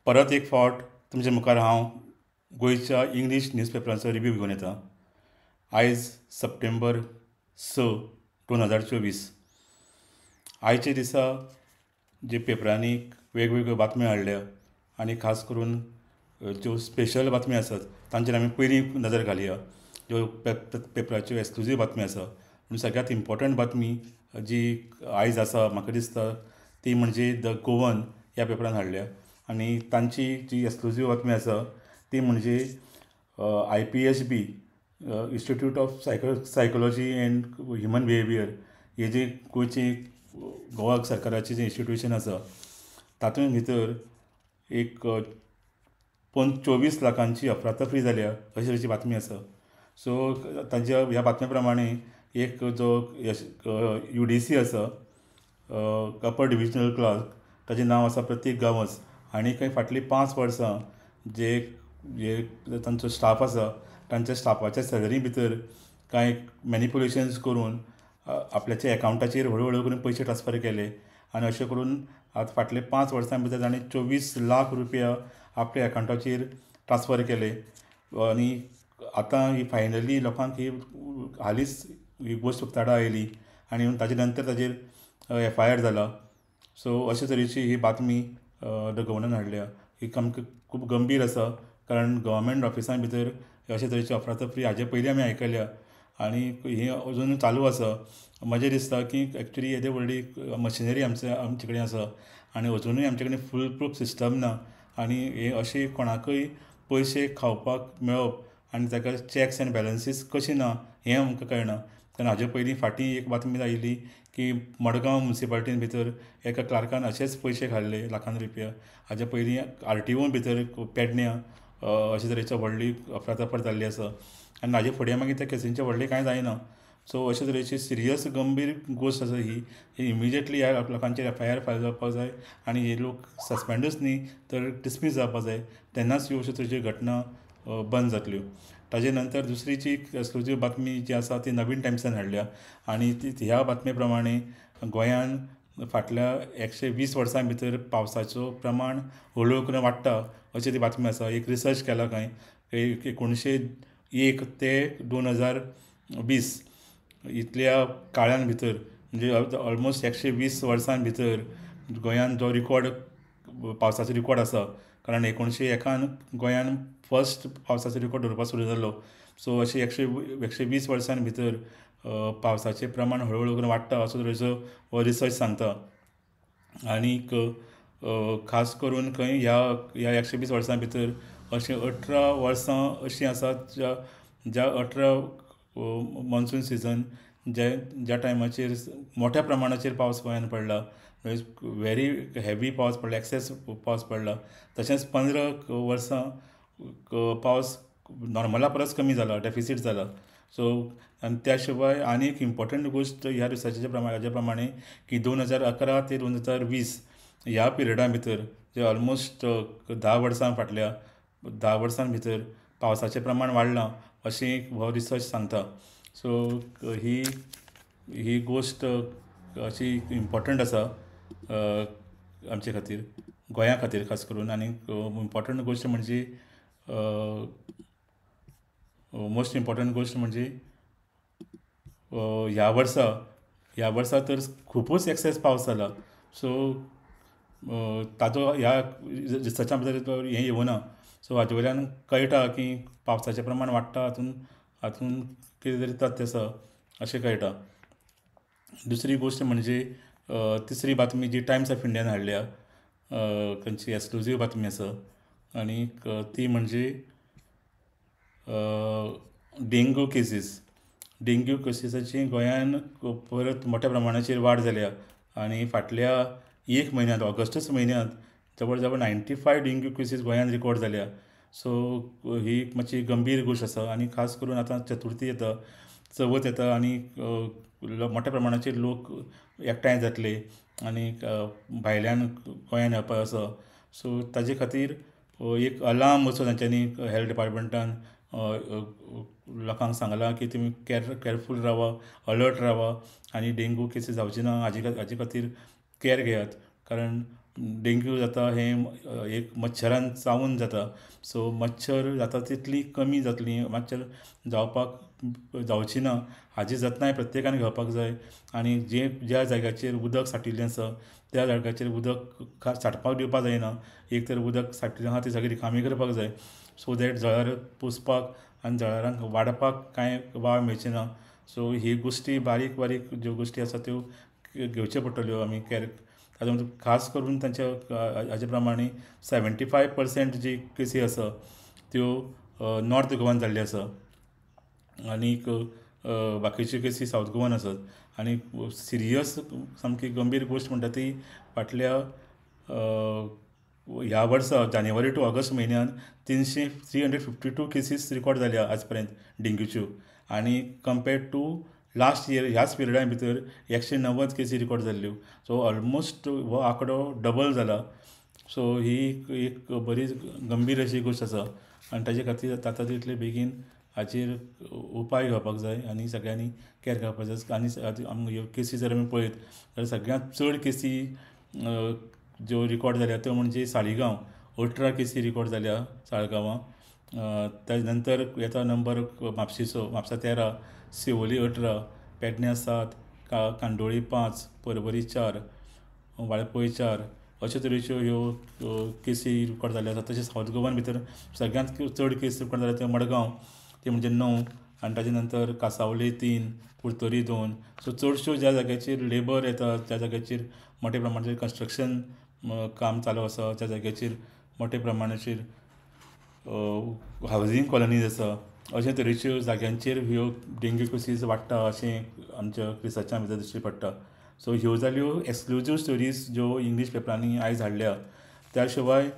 परत एक फावट तुमचे मुखार हांव गोंयच्या इंग्लीश न्यूजपेपरांचो रिव्यू घेवन येता. आयज सप्टेंबर 6, 2024. आयच्या दिसा जे पेपरांनी वेगवेगळ्यो बातम्यो हाडल्या आनी खास करून ज्यो स्पेशल बातम्यो आसात तांचेर आमी पयलीं नदर घालया. ज्यो पेपराच्यो एक्सक्लुजीव बातम्यो आसा पूण सगळ्यांत इम्पॉर्टंट बातमी जी आयज आसा म्हाका दिसता ती म्हणजे द गोवन ह्या पेपरान हाडल्या. आनी तांची जी एक्सक्लुजीव बातमी आसा ती म्हणजे IPHB institute of psychology end human behaviour हे जे गोंयचे गोवा सरकाराचें जें इन्स्टिट्यूशन आसा तातूंत भितर एक 24 लाखांची अफरातफरी जाल्या अशी तरेची बातमी आसा. सो तांच्या ह्या बातम्या प्रमाणे एक जो UDC आसा अपर डिविजनल क्लार्क ताचें नांव आसा प्रतीक गांवस. आनी खंय फाटलीं 5 वर्सां जे जे तांचो स्टाफ आसा तांच्या स्टाफाच्या सॅलरी भितर कांय मॅनिपुलेशन्स करून आपल्याच्या एकावंटाचेर हळू करून पयशे ट्रान्सफर केले आनी अशें करून आतां फाटले 5 वर्सां भितर ताणें 24 लाख रुपया आपल्या एकावंटाचेर ट्रान्सफर केले. आनी आतां ही फायनली लोकांक ही हालींच ही गोश्ट उक्ताडा आयली आनी ताजे नंतर ताजेर FIR जाला. सो अशे तरेची ही बातमी द गव्हर्नन हाडल्या. ही आमकां खूब गंभीर आसा कारण गव्हर्मेंट ऑफिसां भितर अशे तरेची अफरातफरी हाजे पयलीं आमी आयकल्या आनी ही अजून चालू आसा. म्हाजें दिसता की एक्चुली येदे व्हडली मशिनरी आमचे कडेन आसा आनी अजुनूय आमचे कडेन फूल प्रूफ सिस्टम ना आनी हे अशें कोणाकय पयशे खावपाक मेळप आनी ताका चॅक्स एंड बॅलंसीस कशें ना हें आमकां कळना. कारण हाजे पयलीं फाटीं एक बातमी आयिल्ली की मडगांव मुन्सिपालिटीन भितर एका क्लार्कान अशेच पयशे खाल्ले लाखान रुपया. हाजे पयलीं RTO भितर पेडण्यां अशे तरेची व्हडली अफरातफर जाल्ली आसा आनी हाजे फुडें मागीर त्या केसींचें व्हडलें कांय जायना. सो अशे तरेची सिरियस गंभीर गोश्ट आसा ही इमिजिएटली ह्या लोकांचेर FIR फायल जावपाक जाय आनी हे लोक सस्पेंडूच न्ही तर डिसमीस जावपाक जाय. तेन्नाच ह्यो अश्यो तरेच्यो घटना बंद जातल्यो. ताजे नंतर दुसरी जी एक्सक्लुजीव बातमी जी आसा ती नवीन टायम्सान हाडल्या आनी ह्या बातमे प्रमाणे गोंयान फाटल्या 120 वर्सां भितर पावसाचो प्रमाण हळू करून वाडटा अशी ती बातमी आसा. एक रिसर्च केला खंय 1901 ते 2020 इतल्या काळान भितर म्हणजे ऑलमोस्ट 120 वर्सां भितर गोंयान जो रिकॉर्ड पावसाचो रिकॉर्ड आसा कारण 1901 गोंयान फर्स्ट पावसाचो रिकॉर्ड धरपाक सुरू जालो. सो अशें 120 वर्सां भितर पावसाचें प्रमाण हळू करून वाडटा असो तरेचो हो रिसर्च सांगता. आनीक खास करून खंय ह्या 120 वर्सां भितर अशें 18 वर्सां अशीं आसात ज्या 18 मॉन्सून सिजन ज्या टायमाचेर मोठ्या प्रमाणाचेर पावस गोंयान पडला. व्हेरी हेवी पावस पडला, एक्सेस पावस पडला. तशेंच 15 वर्सां पावस नॉर्मला परस कमी जाला, डेफिसीट जाला. सो आनी त्या शिवाय आनी एक इम्पॉर्टंट गोश्ट ह्या रिसर्चाच्या हाज्या प्रमाणे की 2011 ते 2020 ह्या पिरियडा भितर जे ऑलमोस्ट 10 वर्सां फाटल्या 10 वर्सां भितर पावसाचें प्रमाण वाडलां अशें हो रिसर्च सांगता. सो ही गोश्ट अशी इम्पॉर्टंट आसा आमचे खातीर गोंया खातीर खास करून. आनी इम्पॉर्टंट गोश्ट म्हणजे मोस्ट इम्पॉर्टंट गोश्ट म्हणजे ह्या वर्सा तर खुबूच एक्सेस पावस जाला. सो ताजो ह्या रिसर्चा भितर हें येवना. सो हाजे वयल्यान कळटा की पावसाचें प्रमाण वाडटा हातून कितें तरी तथ्य आसा अशें कळटा. दुसरी गोश्ट म्हणजे तिसरी बातमी जी टायम्स ऑफ इंडियान हाडल्या खंयची एक्सक्लुजीव बातमी आसा आनीक ती म्हणजे डेंग्यू केसीसाची गोंयान परत मोठ्या प्रमाणाचेर वाड जाल्या आनी फाटल्या एक म्हयन्यांत ऑगस्टूच म्हयन्यांत जवळ जवळ 95 डेंग्यू केसीस गोंयान रिकॉर्ड जाल्या. सो ही मातशी गंभीर गोश्ट आसा आनी खास करून आतां चतुर्थी येता, चवथ येता आनी मोठ्या प्रमाणाचेर लोक एकठांय जातले आनी भायल्यान गोंयान येवपाक आसा. सो ताजे खातीर एक अलार्म असो तांच्यांनी हेल्थ डिपार्टमेंटान लोकांक सांगलां की तुमी केरफूल रावा, अलर्ट रावा आनी डेंगू केसीस जावची ना हाजे खातीर कॅर घेयात. कारण डेंग्यू जाता हें एक मच्छरान चावून जाता. सो मच्छर जाता तितली कमी जातली, मच्छर जावची ना हाची जतनाय प्रत्येकान घेवपाक जाय. आनी ज्या जाग्याचेर उदक सांठिल्लें आसा त्या जाग्याचेर उदक सांठपाक दिवपाक जायना. एक तर उदक सांठिल्लें आसा ती सगळी रिकामी करपाक जाय, सो दॅट जळार पुसपाक आनी जळारांक वाडपाक कांय वाव मेळचे ना. सो ही गोश्टी बारीक बारीक ज्यो गोश्टी आसा त्यो घेवच्यो पडटल्यो आमी कॅर. तातूंत खास करून तांच्या हाजे प्रमाणे 75% जी केसी आसा त्यो नॉर्थ गोवान जाल्ली आसा आनीक बाकीच्यो केसी सावथ गोवान आसात. आनी सिरियस सामकी गंभीर गोश्ट म्हणटा ती फाटल्या ह्या वर्सा जानेवारी टू ऑगस्ट म्हयन्यान 352 केसीस रिकॉर्ड जाल्या आज पर्यंत डेंग्यूच्यो. आनी कम्पेर्ड टू लास्ट इयर ह्याच पिरियडा भितर 190 केसी रिकॉर्ड जाल्ल्यो. सो ऑलमोस्ट हो आंकडो डबल जाला. सो ही एक बरी गंभीर अशी गोश्ट आसा आनी ताजे खातीर जाता तितले बेगीन हाचेर उपाय घेवपाक जाय आनी सगळ्यांनी कॅर घेवपाक जाय. आनी ह्यो केसी जर आमी पळयत जाल्यार सगळ्यांत चड केसी ज्यो रिकॉर्ड जाल्या त्यो म्हणजे सालिगांव 18 केसी रिकॉर्ड जाल्या साळगांवां. ताजे नंतर येता नंबर म्हापशेचो, म्हापसा 13, शिवोली 18, पेडण्यां 7, कांदोळी 5, परवरी 4, वाळपय 4 अशे तरेच्यो ह्यो केसी रिकॉर्ड जाल्यो आसा. तशेंच सावथ गोवान भितर सगळ्यांत चड केस रिकॉर्ड जाल्या त्यो मडगांव, ते म्हणजे 9, आनी ताजे नंतर कांसावले 3, कुडतोरी 2. सो चडश्यो ज्या जाग्याचेर लेबर येता, ज्या जाग्याचेर मोठ्या प्रमाणाचेर कंस्ट्रक्शन काम चालू आसा, ज्या जाग्याचेर मोठ्या प्रमाणाचेर हावजींग कॉलनीज आसा, अशे तरेच्यो जाग्यांचेर ह्यो डेंग्यू केसीस वाडटा अशें आमच्या रिसर्चा भितर दिश्टी पडटा. सो ह्यो जाल्यो एक्सक्लुजीव स्टोरीज ज्यो इंग्लीश पेपरांनी आयज हाडल्या. त्या शिवाय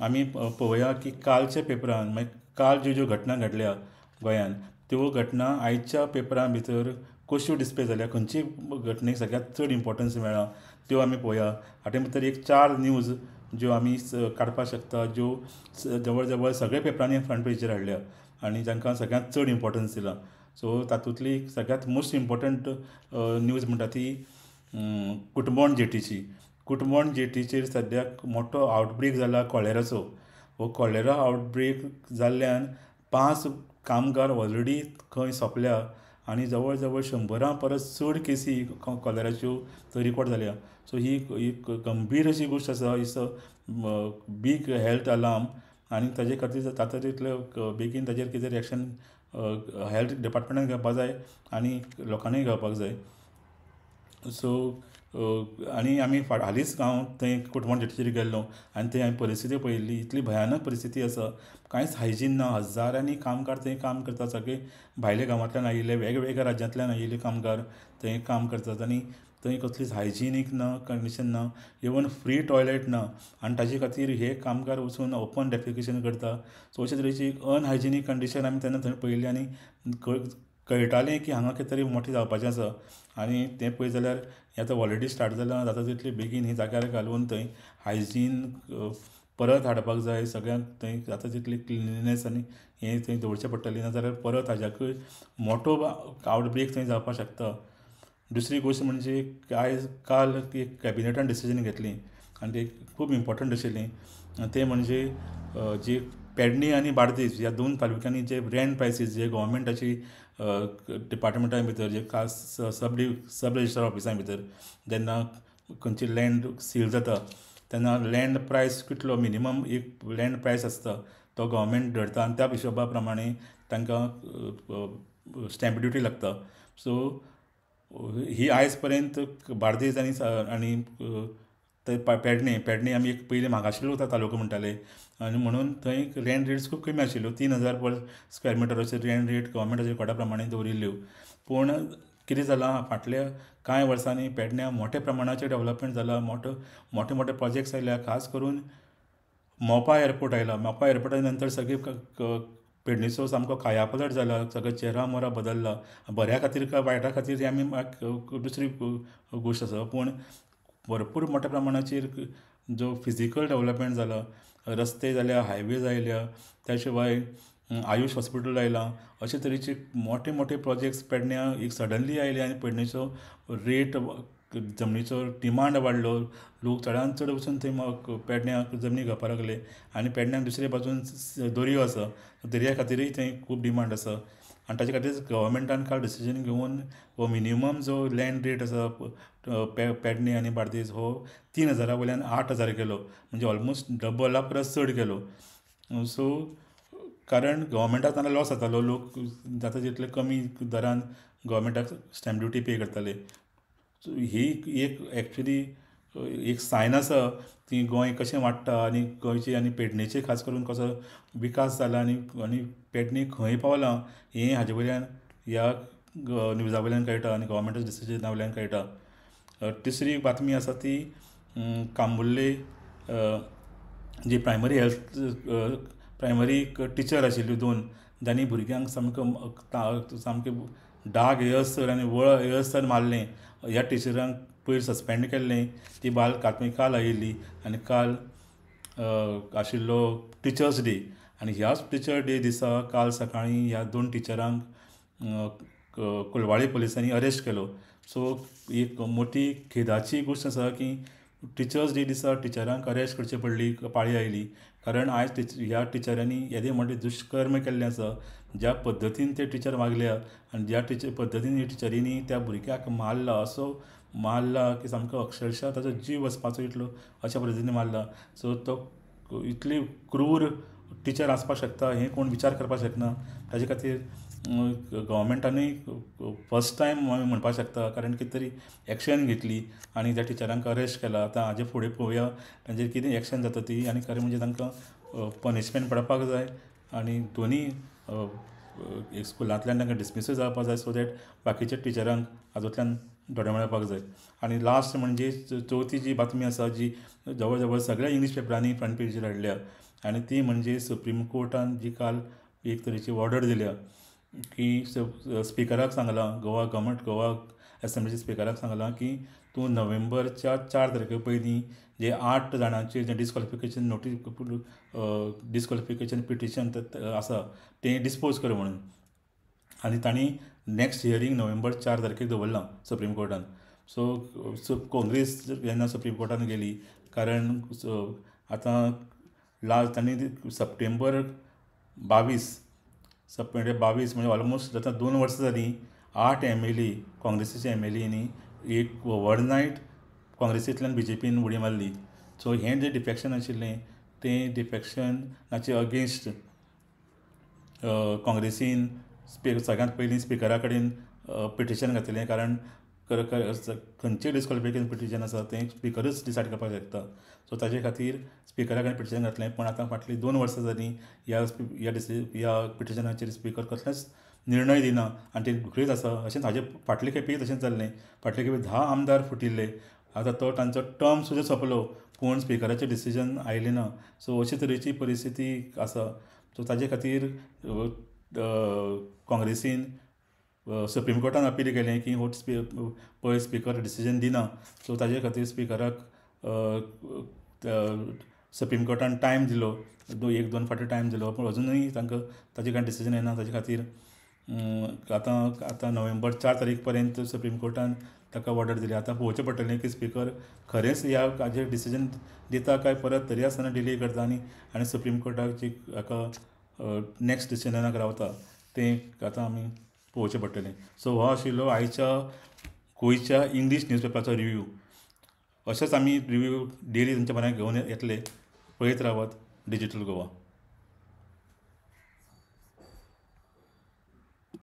आमी पळोवया की कालच्या पेपरान मागीर काल ज्यो घटना घडल्या गोंयांत त्यो घटना आयच्या पेपरां भितर कश्यो डिस्प्ले जाल्या, खंयची घटनेक सगळ्यांत चड इम्पॉर्टन्स मेळ्ळा त्यो आमी पळोवया. हाचे भितर एक 4 न्यूज ज्यो आमी काडपाक शकता, ज्यो जवळ जवळ सगळ्या पेपरांनी फ्रंट पेजीर हाडल्या आनी जांकां सगळ्यांत चड इम्पॉर्टन्स दिला. सो तातूंतली सगळ्यांत मोस्ट इम्पॉर्टंट न्यूज म्हणटा ती कुटमोण जेटीची. कुटमोण जेटीचेर सद्याक मोठो आवटब्रेक जाला कॉलेराचो. हो कॉलेरा आवटब्रेक जाल्ल्यान 5 कामगार ऑलरेडी खंय सोंपल्या आनी जवळ जवळ 100 परस चड केसी कॉलेराच्यो थंय रिकॉर्ड जाल्या. सो ही एक गंभीर अशी गोश्ट आसा. इट्स बीग हेल्थ अलार्म आनी ताजे खातीर जाता तितले बेगीन ताजेर कितें एक्शन हेल्थ डिपार्टमेंटान घेवपाक जाय आनी लोकांनीय घेवपाक जाय. सो आनी आमी हालींच हांव थंय कुटमोण जेटीचेर गेल्लो आनी थंय हांवें परिस्थिती पळयल्ली. इतली भयानक परिस्थिती आसा, कांयच हायजीन ना. हजारांनी कामगार थंय काम करतात. सगळे भायल्या गांवांतल्यान आयिल्ले, वेगवेगळ्या राज्यांतल्यान आयिल्ले कामगार थंय काम करतात आनी थंय कसलीच हायजिनीक ना, कंडिशन ना, इवन फ्री टॉयलेट ना. आनी ताजे खातीर हे कामगार वचून ओपन डेफिकेशन करता. सो अशे तरेची एक अनहायजिनीक कंडिशन आमी तेन्ना थंय पळयल्ली आनी कळटालें की हांगा कितें तरी मोठें जावपाचें आसा. आनी तें पळयत जाल्यार हें आतां ऑलरेडी स्टार्ट जालां. जाता तितले बेगीन ही जाग्यार घालून थंय हायजीन परत हाडपाक जाय. सगळ्यांक थंय जाता तितली क्लिनलीनेस आनी हें थंय दवरचें पडटलें, नाजाल्यार परत हाज्याकूय मोठो आवटब्रेक थंय जावपाक शकता. दुसरी गोश्ट म्हणजे काल एक कॅबिनेटान डिसिजन घेतली आनी तें खूब इम्पॉर्टंट आशिल्लें. तें म्हणजे जी पेडणे आनी बार्देस ह्या 2 तालुक्यांनी जे रँट प्रायसीस जे गव्हर्मेंटाची डिपार्टमेंटा भितर जे खास सब रजिस्ट्रार ऑफिसा भितर जेन्ना खंयची लँड सील जाता तेन्ना लँड प्रायस कितलो मिनिमम एक लँड प्रायस आसता तो गव्हर्मेंट धरता आनी त्या हिशोबा प्रमाणे तांकां स्टॅम्प ड्युटी लागता. सो ही आयज पर्यंत बार्देस आनी पेडणे आमी एक पयलीं मागाशिल्लो तालुको म्हणटाले आनी म्हणून थंय रँट रेट्स खूब कमी आशिल्ल्यो. 3000 पर स्क्वेअर मिटर अशे रँट रेट गव्हर्मेंटाच्या कोडा प्रमाणे दवरिल्ल्यो. पूण कितें जालां फाटल्या कांय वर्सांनी पेडण्यां मोठ्या प्रमाणाचें डेवलपमेंट जालां. मोठे मोठे प्रोजेक्ट्स आयल्या. खास करून मोपा एअरपोर्ट आयला. मोपा एअरपोर्टा नंतर सगळे पेडणेचो सामको कायापलट जाला. सगळो चेहरा मोहरा बदलला. बऱ्या खातीर काय वायटा खातीर ही आमी दुसरी गोश्ट आसा. पूण भरपूर मोठ्या प्रमाणाचेर जो फिजिकल डेवलपमेंट जाला, रस्ते जाल्या, हायवेज आयल्या, त्या शिवाय आयुश हॉस्पिटल आयलां. अशे तरेचे मोठे मोठे प्रोजेक्ट्स पेडण्यां एक सडनली आयले आनी पेडणेचो रेट जमनीचो डिमांड वाडलो. लोक चडांत चड वचून थंय पेडण्याक जमनी घेवपाक लागले आनी पेडण्याक दुसरे बाजून दर्यो आसा. दर्या खातीरय थंय खूब डिमांड आसा आनी ताचे खातीर गव्हर्मेंटान काल डिसिजन घेवन हो मिनिमम जो लँड रेट आसा पेडणे आनी बार्देस हो 3,000 वयल्यान 8,000 केलो. म्हणजे ऑलमोस्ट डबला परस चड केलो. सो कारण गव्हर्मेंटाक तांकां लॉस जातालो. लोक जाता तितले कमी दरान गव्हर्मेंटाक स्टॅम्प ड्युटी पे करताले. सो ही एक एक्चुली एक सायन आसा की गोंय कशें वाडटा आनी गोंयचे आनी पेडणेचे खास करून कसो विकास जाला आनी पेडणे खंय पावलां हें हाजे वयल्यान ह्या न्यूजा वयल्यान कळटा आनी गव्हर्मेंटाच्या डिसिजना वयल्यान कळटा. तिसरी बातमी आसा ती कांबुर्ले जी प्रायमरी टिचर आशिल्ल्यो 2 जांणी भुरग्यांक सामके डाग येयसर आनी वळ येयसर मारलें. ह्या टिचरांक पयर सस्पेंड केल्लें. ती बातमी काल आयिल्ली आनी काल आशिल्लो टिचर्स डे आनी ह्याच टिचर डे दिसा काल सकाळीं ह्या 2 टिचरांक कोलवाळे पुलिसांनी अरेस्ट केलो. सो एक मोठी खेदाची गोश्ट आसा की टिचर्स डे दिसा टिचरांक अरेस्ट करची पडली पाळी आयली. कारण आयज ह्या टिचरांनी येदे मोठे दुश्कर्म केल्लें आसा. ज्या पद्दतीन ते टिचर वागल्या आनी ज्या पद्दतीन ह्या टिचरींनी त्या भुरग्याक मारला असो मारला की सामको अक्षरशा ताचो जीव वचपाचो इतलो अशा पद्दतीन मारला. सो तो इतली क्रूर टिचर आसपाक शकता हें कोण विचार करपाक शकना. ताजे खातीर गव्हर्मेंटानूय फर्स्ट टायम म्हणपाक शकता कारण कितें तरी एक्शन घेतली आनी त्या टिचरांक अरेस्ट केला. आतां हाजे फुडें पळोवया तांचेर कितें एक्शन जाता ती आनी खरें म्हणजे तांकां पनिशमेंट पडपाक जाय आनी दोनी स्कुलांतल्यान तांकां डिसमिसूय जावपाक जाय सो दॅट बाकीच्या टिचरांक हातूंतल्यान धडे मेळपाक जाय. आनी लास्ट म्हणजे चवथी जी बातमी आसा जी जवळ जवळ सगळ्या इंग्लीश पेपरांनी फ्रंट पेजीर हाडल्या आनी ती म्हणजे सुप्रीम कोर्टान जी काल एक तरेची ऑर्डर दिल्या की स्पिकराक सांगलां गोवा एसेंब्लीच्या स्पिकराक सांगलां की तूं नोव्हेंबरच्या 4 तारखे पयलीं जे 8 जाणांचें जें डिस्क्वॉलिफिकेशन पिटिशन आसा तें डिस्पोज कर म्हणून. आनी तांणी नॅक्स्ट हियरींग नोव्हेंबर 4 तारखेक दवरलां सुप्रीम कोर्टान. सो काँग्रेस जेन्ना सुप्रीम कोर्टान गेली कारण आतां तांणी सप्टेंबर 22 म्हणजे ऑलमोस्ट आतां 2 वर्सां जालीं 8 MLA काँग्रेसीच्या MLAंनी एक ओवरनायट काँग्रेसींतल्यान BJPन उडी मारली. सो हें जें डिफेक्शन आशिल्लें तें डिफेक्शनाचे अगेन्स्ट काँग्रेसीन सगळ्यांत पयलीं स्पिकरा कडेन पिटिशन घातलें कारण खंयचें डिस्क्वॉलिफिकेशन पिटिशन आसा तें स्पिकरूच डिसायड करपाक शकता. सो ताजे खातीर स्पिकरा कडेन पिटिशन घातलें. पूण आतां फाटलीं 2 वर्सां जालीं ह्या पिटिशनाचेर स्पिकर कसलेच निर्णय दिना आनी तें दुखरीत आसा. अशेंच हाजे फाटले खेपेय तशेंच जाल्लें. फाटले खेपे 10 आमदार फुटिल्ले. आतां तो तांचो टर्म सुद्दां सोंपलो पूण स्पिकराचें डिसिजन आयलें ना. सो अशे तरेची परिस्थिती आसा. सो ताजे खातीर काँग्रेसीन सुप्रीम कोर्टान अपील केलें की हो पळय स्पिकर डिसिजन दिना. सो ताजे खातीर स्पिकराक सुप्रीम कोर्टान टायम दिलो 1-2 फावटी टायम दिलो पूण अजुनूय तांकां ताजें कांय डिसिजन येना. ताजे खातीर आतां नोव्हेंबर 4 तारीख पर्यंत सुप्रीम कोर्टान ताका ऑर्डर दिली. आतां पळोवचें पडटलें की स्पिकर खरेंच हाजेर डिसिजन दिता काय परत तरी आसतना डिले करता आनी सुप्रीम कोर्टाक हाका नॅक्स्ट डिसिजनाक रावता तें आतां आमी पळोवचें पडटलें. सो हो आशिल्लो आयच्या गोंयच्या इंग्लीश न्यूजपेपराचो रिव्यू. अशेंच आमी रिव्यू डेली तुमच्या म्हऱ्यांत घेवन येतले. पळयत रावात डिजिटल गोवा.